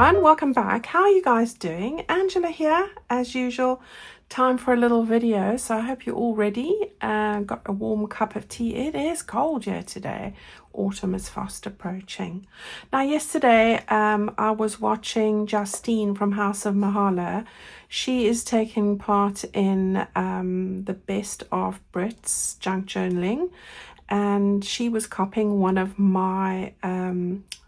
everyone, welcome back. How are you guys doing? Angela here, as usual. Time for a little video, so I hope you're all ready. Got a warm cup of tea. It is cold here today. Autumn is fast approaching. Now yesterday I was watching Justine from House of Mahala. She is taking part in the Best of Brits junk journaling, and she was copying one of my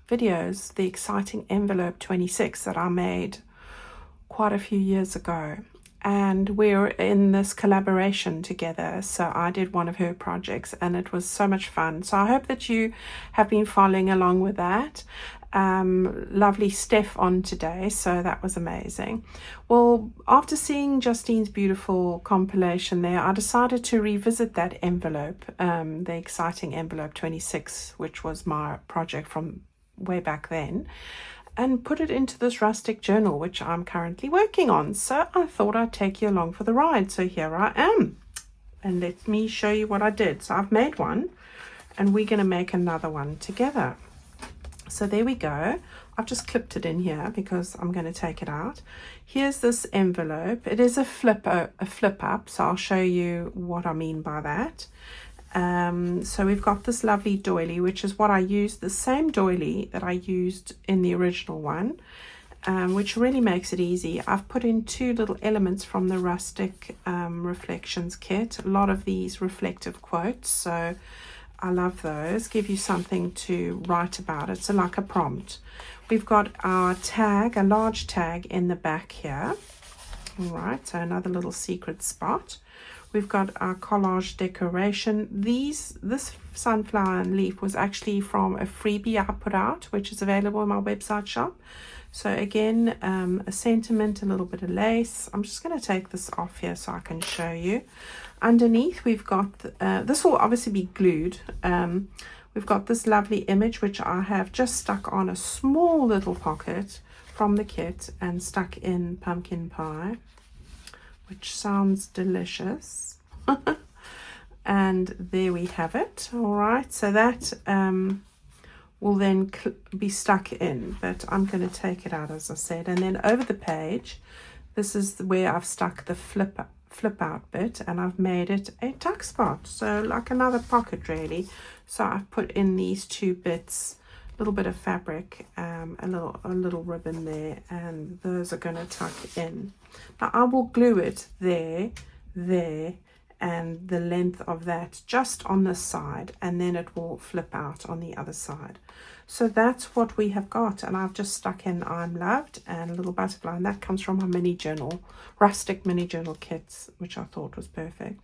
videos, the Exciting Envelope 26 that I made quite a few years ago, and we're in this collaboration together. So I did one of her projects and it was so much fun. So I hope that you have been following along with that. Lovely Steph on today, so that was amazing. Well, after seeing Justine's beautiful compilation there, I decided to revisit that envelope, the Exciting Envelope 26, which was my project from way back then, and put it into this rustic journal which I'm currently working on. So I thought I'd take you along for the ride. So here I am, and let me show you what I did. So I've made one and we're going to make another one together. So there we go. I've just clipped it in here because I'm going to take it out. Here's this envelope. It is a flip up, so I'll show you what I mean by that. So we've got this lovely doily, which is what I used, the same doily that I used in the original one, which really makes it easy. I've put in two little elements from the Rustic Reflections kit, a lot of these reflective quotes, so I love those, give you something to write about. It's like a prompt. We've got our tag, a large tag in the back here. All right, so another little secret spot. We've got our collage decoration. This sunflower and leaf was actually from a freebie I put out, which is available in my website shop. So again, a sentiment, a little bit of lace. I'm just going to take this off here so I can show you. Underneath, we've got, this will obviously be glued. We've got this lovely image, which I have just stuck on a small little pocket from the kit and stuck in pumpkin pie, which sounds delicious. And there we have it. All right, so that will then be stuck in, but I'm going to take it out, as I said. And then over the page, this is where I've stuck the flip out bit, and I've made it a tuck spot, so like another pocket really. So I've put in these two bits, a little bit of fabric, a little ribbon there, and those are going to tuck in. Now I will glue it there, and the length of that just on this side, and then it will flip out on the other side. So that's what we have got, and I've just stuck in I'm loved and a little butterfly, and that comes from my mini journal, rustic mini journal kits, which I thought was perfect.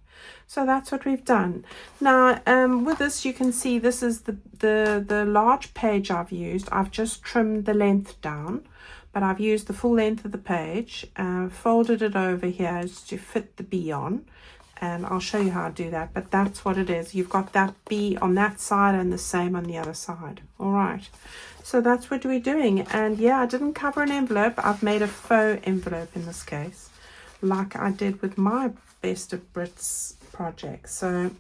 So that's what we've done. Now with this, you can see this is the large page I've used. I've just trimmed the length down, but I've used the full length of the page, folded it over here to fit the bee on, and I'll show you how to do that. But that's what it is. You've got that bee on that side and the same on the other side. All right, so that's what we're doing. And yeah, I didn't cover an envelope. I've made a faux envelope in this case, like I did with my Best of Brits project. So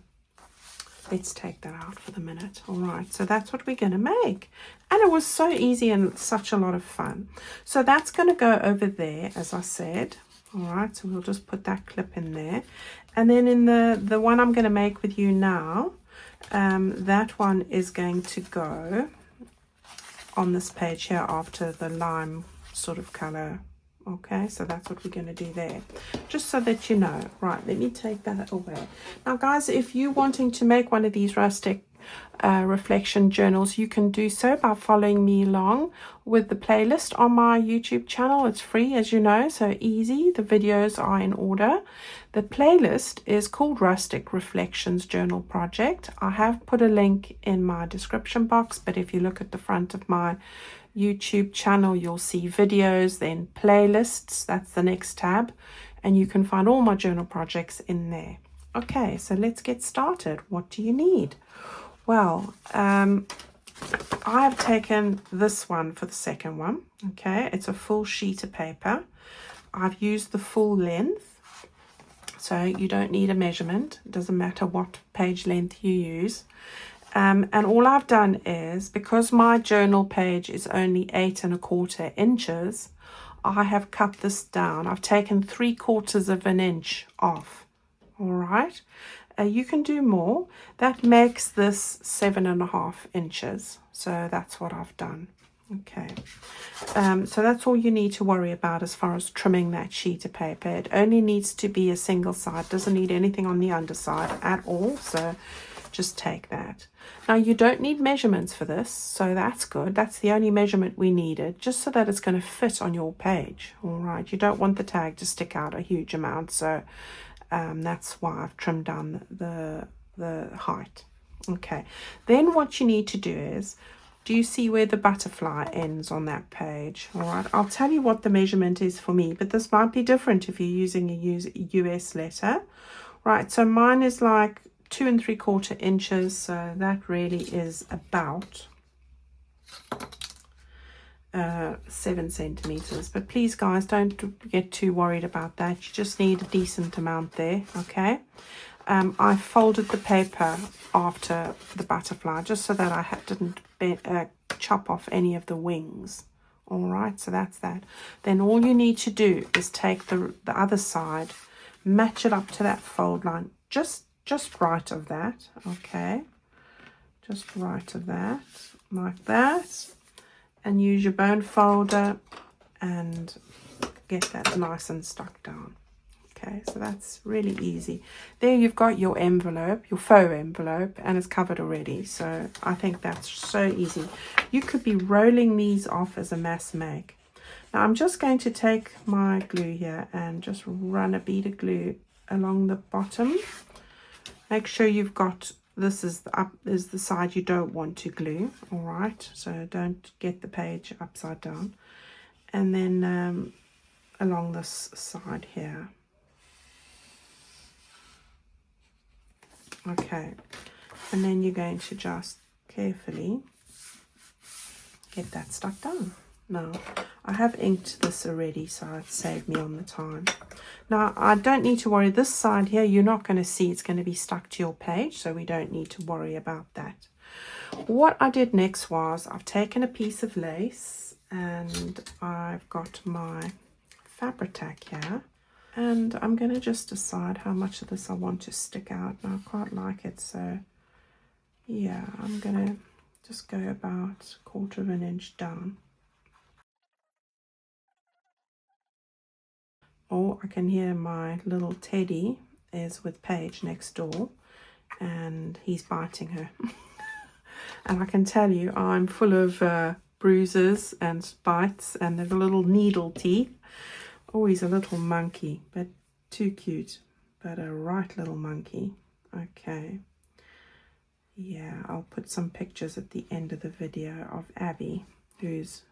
let's take that out for the minute. All right, so that's what we're going to make, and it was so easy and such a lot of fun. So that's going to go over there, as I said. All right, so we'll just put that clip in there, and then in the one I'm going to make with you now, that one is going to go on this page here after the lime sort of color. Okay, so that's what we're going to do there, just so that you know. Right, let me take that away. Now guys, if you're wanting to make one of these rustic reflection journals, you can do so by following me along with the playlist on my YouTube channel. It's free, as you know, so easy. The videos are in order. The playlist is called Rustic Reflections Journal Project. I have put a link in my description box, but if you look at the front of my YouTube channel, you'll see videos, then playlists, that's the next tab, and you can find all my journal projects in there. Okay, so let's get started. What do you need? Well, I have taken this one for the second one. Okay, it's a full sheet of paper. I've used the full length, so you don't need a measurement. It doesn't matter what page length you use. And all I've done is, because my journal page is only 8¼ inches, I have cut this down. I've taken 3/4 of an inch off. All right. You can do more. That makes this 7½ inches. So that's what I've done. Okay. So that's all you need to worry about as far as trimming that sheet of paper. It only needs to be a single side. Doesn't need anything on the underside at all. So just take that. Now you don't need measurements for this, so that's good. That's the only measurement we needed, just so that it's going to fit on your page. All right, you don't want the tag to stick out a huge amount, so that's why I've trimmed down the height. Okay, then what you need to do is, do you see where the butterfly ends on that page? All right, I'll tell you what the measurement is for me, but this might be different if you're using a US letter. Right, so mine is like 2 3/4 inches, so that really is about 7 centimeters. But please guys, don't get too worried about that. You just need a decent amount there. Okay, I folded the paper after the butterfly just so that I didn't chop off any of the wings. All right, so that's that. Then all you need to do is take the other side, match it up to that fold line, just right of that. Okay, just right of that, like that, and use your bone folder and get that nice and stuck down. Okay, so that's really easy. There you've got your envelope, your faux envelope, and it's covered already. So I think that's so easy. You could be rolling these off as a mass make. Now I'm just going to take my glue here and just run a bead of glue along the bottom. Make sure you've got, this is the side you don't want to glue. All right, so don't get the page upside down. And then along this side here. Okay, and then you're going to just carefully get that stuck down. Now, I have inked this already, so it saved me on the time. Now, I don't need to worry. This side here, you're not going to see. It's going to be stuck to your page, so we don't need to worry about that. What I did next was I've taken a piece of lace and I've got my Fabri-Tac here. And I'm going to just decide how much of this I want to stick out. And I quite like it, so yeah, I'm going to just go about 1/4 inch down. Oh, I can hear my little Teddy is with Paige next door and he's biting her. And I can tell you, I'm full of bruises and bites and the little needle teeth. Oh, he's a little monkey, but too cute, but a right little monkey. Okay. Yeah, I'll put some pictures at the end of the video of Abby, who's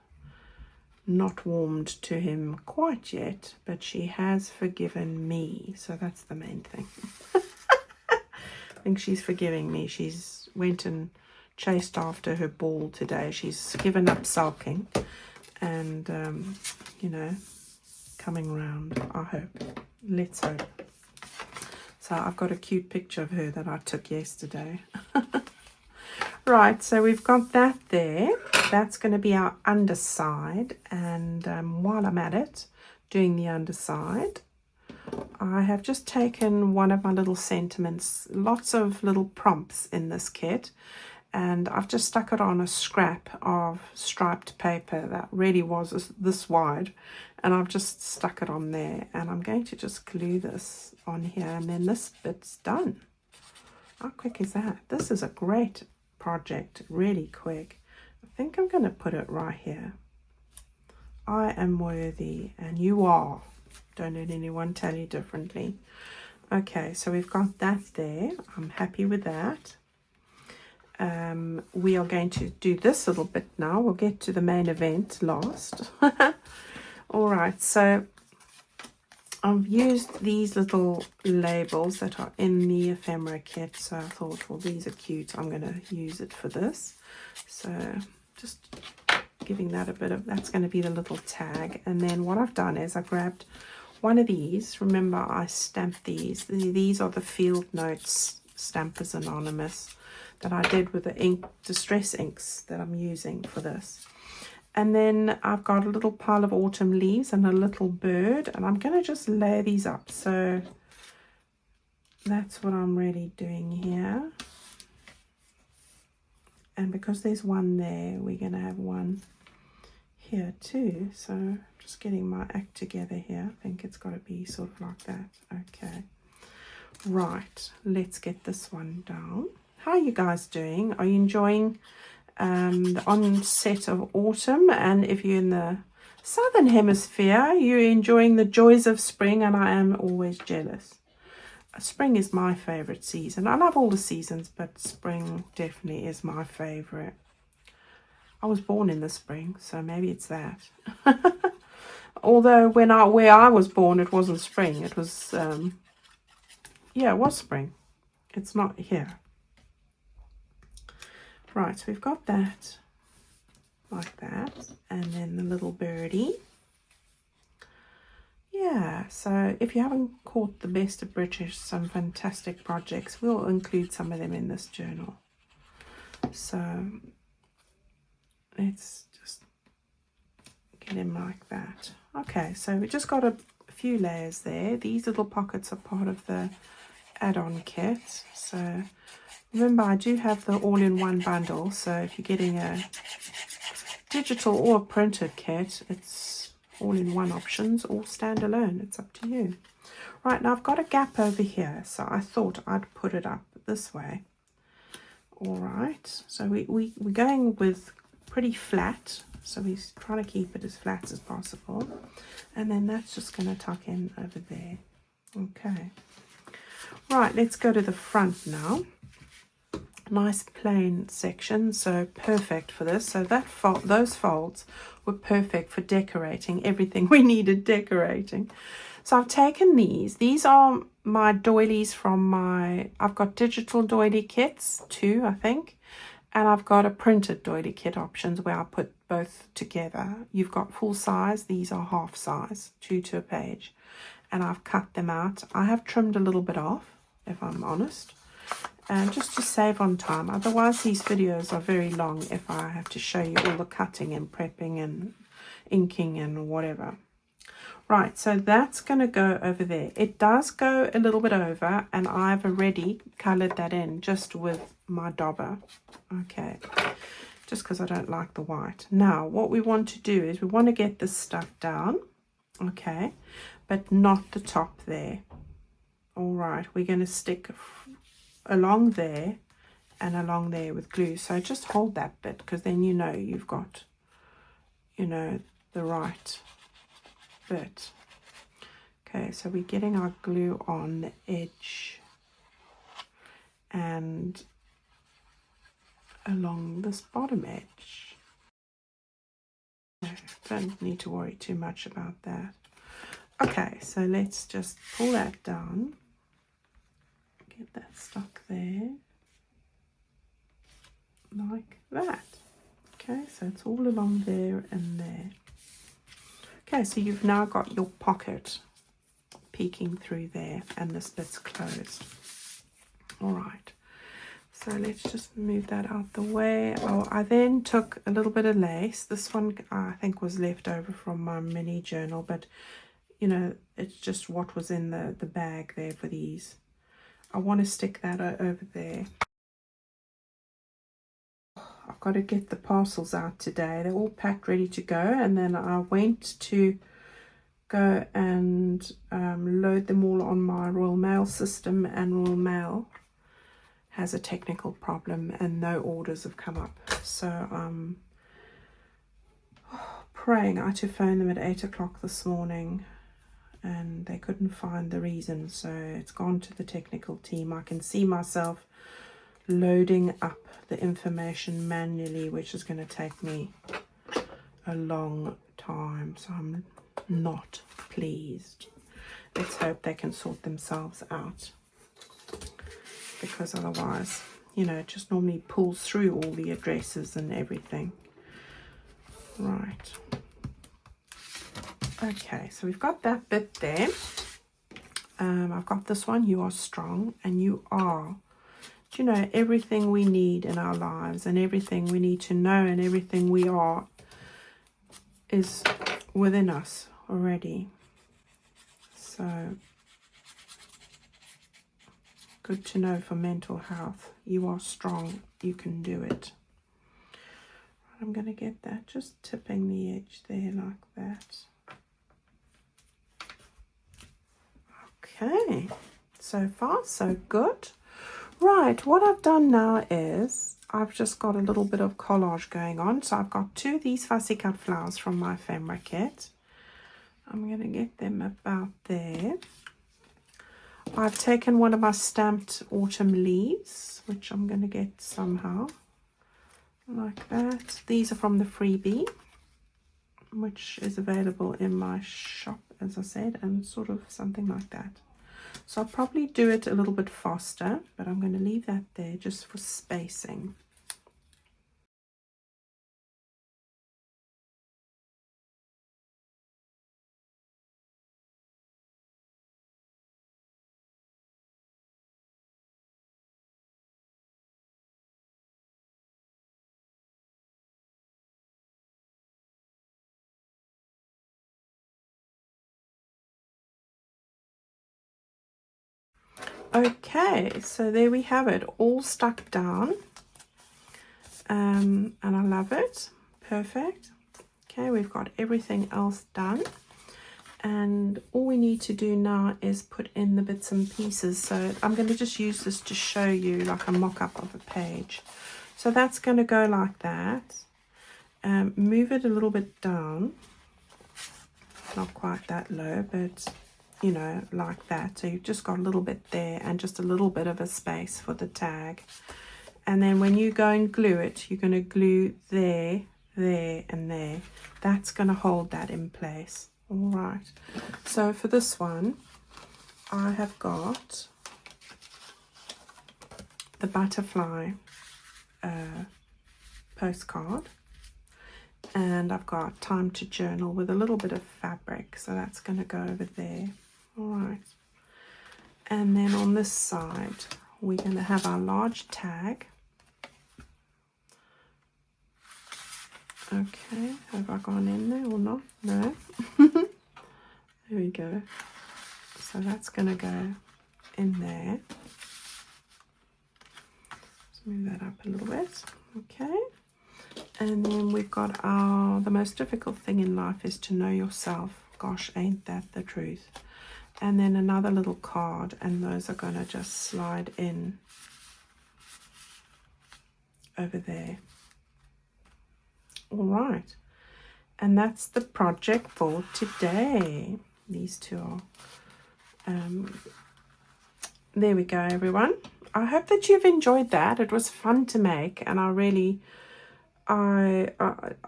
not warmed to him quite yet, but she has forgiven me, so that's the main thing. I think she's forgiving me. She's went and chased after her ball today. She's given up sulking and you know, coming round, I hope. Let's hope. So I've got a cute picture of her that I took yesterday. Right, so we've got that there. That's going to be our underside. And while I'm at it, doing the underside, I have just taken one of my little sentiments, lots of little prompts in this kit, and I've just stuck it on a scrap of striped paper that really was this wide, and I've just stuck it on there, and I'm going to just glue this on here, and then this bit's done. How quick is that? This is a great project, really quick. I think I'm going to put it right here. I am worthy and you are. Don't let anyone tell you differently. Okay, so we've got that there. I'm happy with that. We are going to do this little bit now. We'll get to the main event last. All right, so I've used these little labels that are in the ephemera kit. So I thought, well, these are cute. I'm going to use it for this. So just giving that a bit of, that's going to be the little tag. And then what I've done is I grabbed one of these. Remember, I stamped these. These are the Field Notes Stampers Anonymous. that I did with the ink, distress inks that I'm using for this. And then I've got a little pile of autumn leaves and a little bird, and I'm going to just lay these up. So that's what I'm really doing here. And because there's one there, we're going to have one here too. So just getting my act together here. I think it's got to be sort of like that. Okay. Right. Let's get this one down. How are you guys doing? Are you enjoying the onset of autumn? And if you're in the southern hemisphere, you're enjoying the joys of spring, and I am always jealous. Spring is my favorite season. I love all the seasons, but spring definitely is my favorite. I was born in the spring, so maybe it's that. Although where I was born, it wasn't spring. It was yeah, it was spring. It's not here. Right, so we've got that like that, and then the little birdie. Yeah, so if you haven't caught the Best of British, some fantastic projects, we'll include some of them in this journal. So let's just get him like that. Okay, so we just got a few layers there. These little pockets are part of the add-on kit. So remember, I do have the all-in-one bundle, so if you're getting a digital or a printed kit, it's all-in-one options or standalone. It's up to you. Right, now I've got a gap over here, so I thought I'd put it up this way. All right, so we're going with pretty flat, so we're trying to keep it as flat as possible. And then that's just going to tuck in over there. Okay. Right, let's go to the front now. Nice plain section, so perfect for this. So that those folds were perfect for decorating everything we needed decorating. So I've taken these are my doilies from I've got digital doily kits too, I think, and I've got a printed doily kit options where I put both together. You've got full size, these are half size, 2 to a page, and I've cut them out. I have trimmed a little bit off, if I'm honest, and just to save on time. Otherwise these videos are very long if I have to show you all the cutting and prepping and inking and whatever. Right, so that's going to go over there. It does go a little bit over, and I've already coloured that in just with my dauber. Okay, just because I don't like the white. Now what we want to do is we want to get this stuff down, okay, but not the top there. All right, we're going to stick along there and along there with glue. So just hold that bit, because then you know you've got, you know, the right bit. Okay, so we're getting our glue on the edge and along this bottom edge. Don't need to worry too much about that. Okay, so let's just pull that down. Get that stuck there, like that. Okay, so it's all along there and there. Okay, so you've now got your pocket peeking through there, and the slit's closed. All right, so let's just move that out the way. Oh, I then took a little bit of lace. This one I think was left over from my mini journal, but you know, it's just what was in the bag there for these. I want to stick that over there. I've got to get the parcels out today. They're all packed, ready to go. And then I went to go and load them all on my Royal Mail system, and Royal Mail has a technical problem and no orders have come up. So I'm praying. I had to phone them at 8 o'clock this morning, and they couldn't find the reason, so it's gone to the technical team. I can see myself loading up the information manually, which is going to take me a long time, so I'm not pleased. Let's hope they can sort themselves out, because otherwise, you know, it just normally pulls through all the addresses and everything. Right. Okay, so we've got that bit there. I've got this one, you are strong and you are you know, everything we need in our lives and everything we need to know and everything we are is within us already. So good to know for mental health. You are strong. You can do it. I'm going to get that, just tipping the edge there like that. Okay, so far so good. Right, what I've done now is I've just got a little bit of collage going on. So I've got 2 of these fussy cut flowers from my ephemera kit. I'm going to get them about there. I've taken one of my stamped autumn leaves, which I'm going to get somehow like that. These are from the freebie, which is available in my shop, as I said, and sort of something like that. So I'll probably do it a little bit faster, but I'm going to leave that there just for spacing. Okay, so there we have it, all stuck down, and I love it. Perfect. Okay, we've got everything else done, and all we need to do now is put in the bits and pieces. So I'm going to just use this to show you like a mock-up of a page. So that's going to go like that. Move it a little bit down, not quite that low, but you know, like that. So you've just got a little bit there and just a little bit of a space for the tag. And then when you go and glue it, you're going to glue there, there, and there. That's going to hold that in place. All right. So for this one, I have got the butterfly postcard. And I've got time to journal with a little bit of fabric. So that's going to go over there. All right. And then on this side, we're going to have our large tag. Okay, have I gone in there or not? No. There we go. So that's going to go in there. Let's move that up a little bit. Okay. And then we've got the most difficult thing in life is to know yourself. Gosh, ain't that the truth? And then another little card, and those are going to just slide in over there. All right. And that's the project for today. These two are... there we go, everyone. I hope that you've enjoyed that. It was fun to make, and I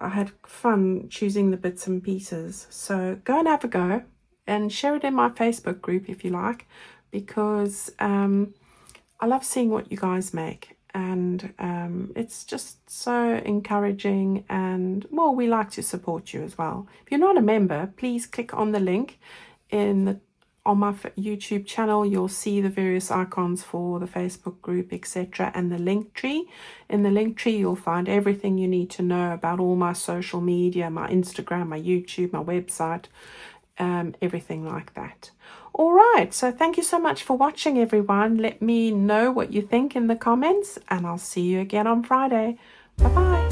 had fun choosing the bits and pieces. So go and have a go and share it in my Facebook group if you like, because I love seeing what you guys make, and it's just so encouraging, and well, we like to support you as well. If you're not a member, please click on the link on my YouTube channel. You'll see the various icons for the Facebook group, etc., and the link tree. In the link tree, you'll find everything you need to know about all my social media, my Instagram, my YouTube, my website, everything like that. All right, so thank you so much for watching, everyone. Let me know what you think in the comments, and I'll see you again on Friday. Bye-bye.